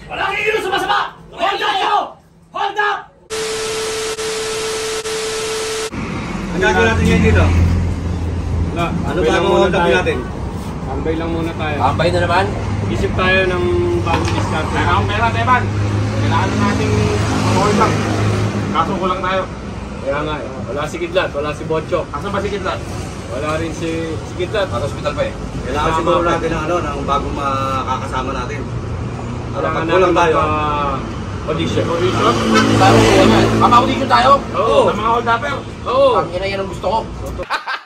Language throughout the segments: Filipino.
Walang hihilo sa masama! Hold up kayo! Hold up! Ang gagawin natin ngayon dito? Wala. Ano ba ang hold up natin? Tambay lang muna tayo. Tambay na naman? Isip tayo ng bagong discount. Kaya akong pera, Teban. Kailangan na natin hold up. Kaso ko lang tayo. Kaya nga eh. Wala si Kidlat, wala si Bocho. Asan ba si Kidlat? Wala rin si Kidlat. At hospital pa eh. Kailangan siguro natin ng ng bagong makakasama natin. Kailangan Pagkulang natin tayo. Audition. Audition? Mapa-audition tayo? Oo. Sa mga hold upper? Oo. Ang ina yan ang gusto ko.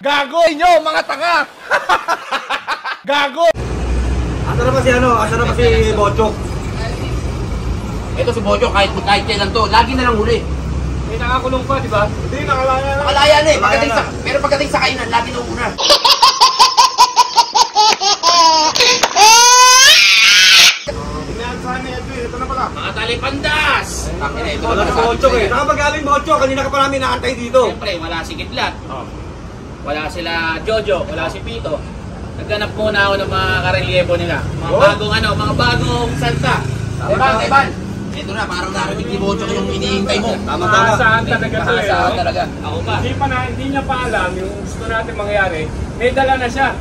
Gago inyo, mga tanga! Gago! Asa na ba si Bochok? Ito si Bojo, kahit kailan to, lagi na lang huli. Eh, nakakulong pa, di ba? Hindi, nakalaya na. Nakalaya na eh, Nakalaya na. pero pagdating sa kainan, lagi na una. Inaasahan na yan, ito na pala. Mga talipandas! Tangina, ito Wala si Bochok eh. Nakapagaling Bochok, kanina ka pa namin nakantay dito. Siyempre, wala si Kidlat. Oh. Wala sila Jojo, wala si Pito. Nagganap muna ako ng mga karelyebo nila. Mga Oh. bagong salsa. Teban! Ito na, parang narinig ni Bojo yung hinihintay mo. Tama. Saan talaga to eh. Saan talaga? Ako pa. Hindi niya pa alam yung gusto natin mangyari. May dala na siya.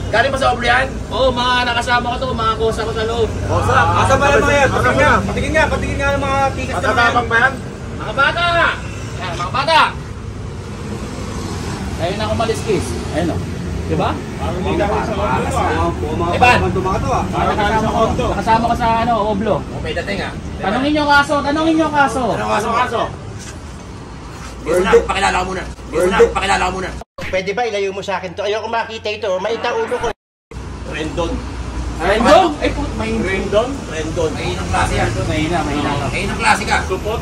Galing pa sa oblihan? Oo, mga nakasama ko to, mga kosa ko sa loob. Asa ba yung mga yan? Patingin nga ng mga tikas na yan. Matatabang ba yan? Mga bata! Yan, mga bata! Ayun ako maliskis. Ayun o. Diba? Parang hindi ka sa kondo. Eban! Nakasama ka sa oblo. May dating ah. Tanungin nyo kaso. Anong kaso? Pakilala ko muna. Pwede ba ilayo mo sa akin to? Ayoko makita ito. Maita ulo ko. Rendon. Rendon? Ay put, may Rendon? Rendon. Mahinang klase yan. Mahinang klase ka. Supot?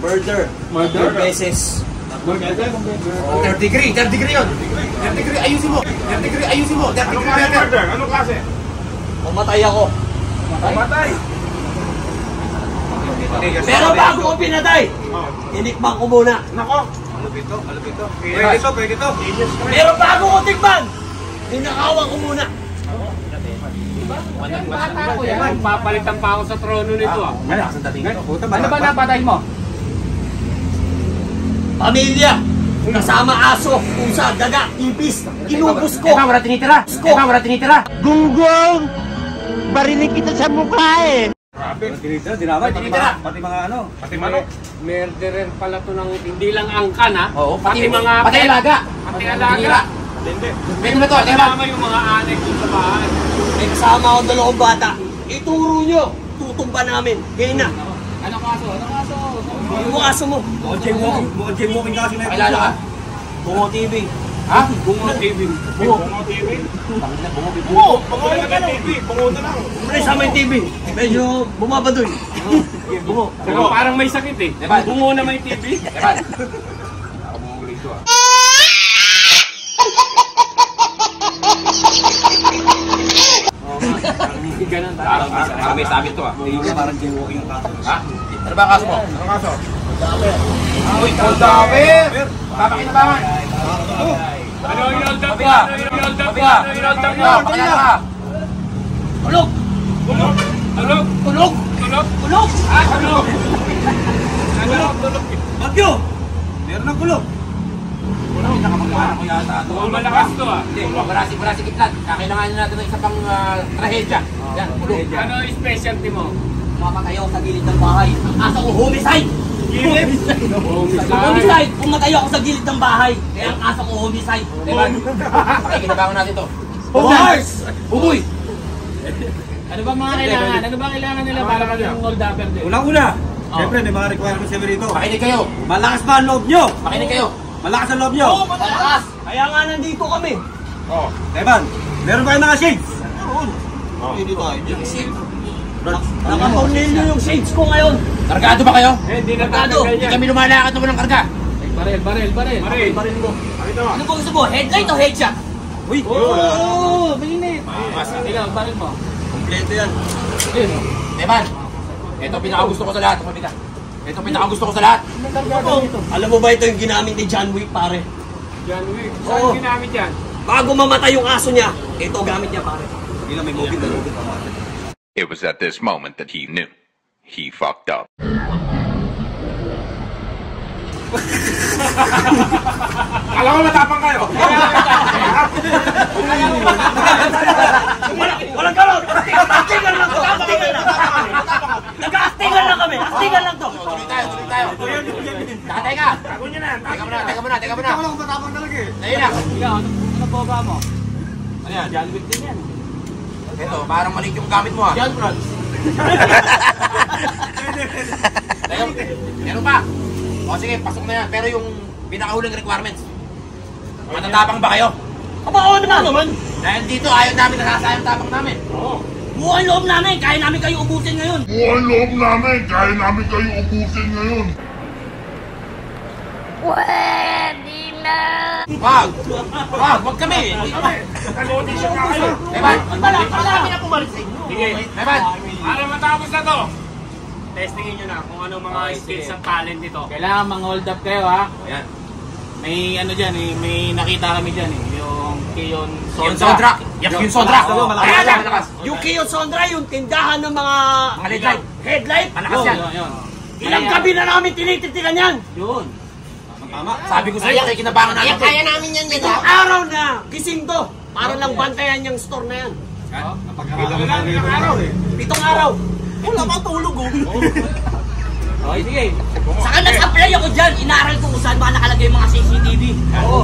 Murder. 2 beses. Third degree yun. Third degree, ayusin mo. Third degree Murder? Anong klase? Mamatay ako. Pamatay? Pero bago ko pinatay, tinikman ko muna. Nako! Alupito. Pwede to. Pero bago ko tikman, ninakawan ko muna. Bata ko yan. Papalitan pa ako sa trono nito ah. Malakas ang dating ito. Ano ba napatay mo? Pamilya, kasama aso, pusa, daga, ipis, inubos ko. Wala tinitira. Gunggong! Barinig kita sa mukha eh. Tinitira. Pati mga ano. Pati manok. Murderer pala to ng hindi lang angkan ha. Oo, Pati mga pati alaga. Pati alaga. Hindi. Pwede na to, Kasama yung mga anek dun sa bahay. May kasama akong 2 bata. Ituro nyo, tutumba namin. Ngayon na. Anong kaso? Yung aso mo. Mukhang jaywalking kasi na ito. Pakilala ka? Bungo TV. Ha? Bungo TV. Bungo. Bungo TV. Bungo! Bungo na TV. Bungo na lang. Pre, sa may TV. Medyo bumabadoy. Bungo. Pero parang may sakit eh. Bungo na may TV. Eban. Ganun tayo. Parang may sabit to ah. Parang jaywalking yung kaso. Ha? Ano ba ang kaso mo? Ano kaso? Uy, hold up! Papakinabangan! Ano yung hold up ka? Ano yung hold up ka? Ano yung hold up ka? Pakilala ka! Tulog! Tulog! Tulog! Tulog! Tulog! Tulog! Ah, tulog! Ano? Tulog! Bagyo! Meron ng kulog. Nakamagpana ko yata. Mukhang malakas to ah. Hindi, wala si Kitlat. Kakailanganin natin ng isa pang trahedya. Yan, tulog. Ano yung specialty mo? Pumatay ako sa gilid ng bahay. Ang asa ko, homicide! Homicide! Pumatay ako sa gilid ng bahay. Kaya ang asa ko, homicide. Diba? Pakikinabangan natin to. Homers! Bumoy! Ano ba mga kailangan? Ano ba kailangan nila para maging hold upper din? Unang-una, siyempre may mga requirements kami rito. Makinig kayo! Malakas ba ang loob nyo? Makinig kayo! Malakas ang loob nyo? Malakas! Kaya nga nandito kami. Oh. Evan, meron ba yung mga shades? Hindi tayo. Nakatornilyo yung shades ko ngayon. Kargado ba kayo? Eh, hindi na Kargado. tatanggal Hindi yan. kami lumalakad naman ng karga. Baril. Baril mo. Pakita mo. Ano ba gusto mo? Headlight o headshot? Uy! Oo! Mainit! Ikaw, baril mo. Kompleto yan. Evan, ito pinakagusto ko sa lahat. Ito pinakagusto ko sa lahat. Alam mo ba ito yung ginamit ni John Wick, pare? John Wick. Oo. Saan ginamit yan? Bago mamatay yung aso niya, ito gamit niya, pare. Hindi na may movie na movie pa. It was at this moment that he knew. He fucked up. Alam ko matapang kayo. Walang galon! Actingan lang to! Actingan lang! Nag-actingan lang kami! Actingan lang to! Tuloy tayo. Teka. Teka muna. Ako lang matapang talaga eh. Ayun na. Ikaw, ano po ba mo? Ano yan? John Wick din yan. Ito, parang maliit yung gamit mo, ha? John Brad. Meron pa. O sige, pasok na yan. Pero yung pinakahuling requirements. Matatapang ba kayo? Aba, oo naman! Dahil dito, ayaw namin nasasayang tapang namin. Buhay loob namin! Kaya namin kayo ubusin ngayon! Buhay loob namin, kaya namin kayo ubusin ngayon. Wag kami. Nag-audition nga kayo. Evan, Kami na pumalit sa inyo! Sige. Evan. Para matapos na to, testingin nyo na kung ano mga skills at talent nito. Kailangan mang-hold up kayo, ha? Ayan. May ano dyan, may nakita kami dyan, Yung Kion Yung Sondra. Yung Sondra. Kaya lang, Malakas. yung Kiyo Sondra, yung tindahan ng mga headlight. headlight. Malakas yan. Yun. Ilang gabi na namin tinititigan yan. Yun. Sabi ko sa'yo, kaya kinabangan namin. Kaya namin yan yan. Itong araw na gising to. Para lang bantayan yung store na yan. Pitong araw. Wala pa tulog oh. Okay, sige. Saka nag-apply ako dyan. Inaral ko kung saan ba nakalagay yung mga CCTV. Oo.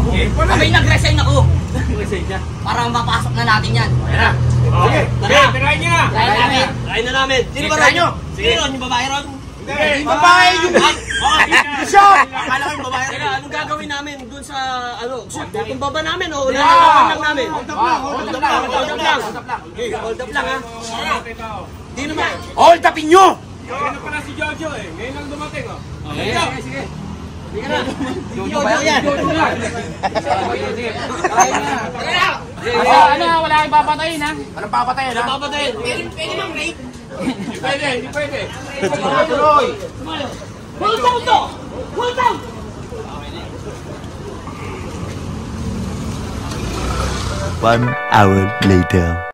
Sabay nag-resign ako. Resign ka. Para mapasok na natin yan. Ayan na. Okay. Tara. Try nyo na. Try namin. Try na namin. Sino ba Try nyo. Sino ron? Yung babae ron? Hindi. Babae yung... Shot! Akala ko yung babae. Teka, anong gagawin namin dun sa... Ano? Yung baba namin o? Lalawan lang namin. Hold up lang. Hold up lang ha. Di naman. Hold upin nyo! Ano pala si Jojo eh. Ngayon lang dumating oh. Okay, sige. Sige na. Jojo ba yan? Ano, wala kang papatayin, ha? Anong papatayin, ha? Papatayin. Pwede mang rape. Hindi pwede. Tuloy. Hold down to! Hold down! One hour later.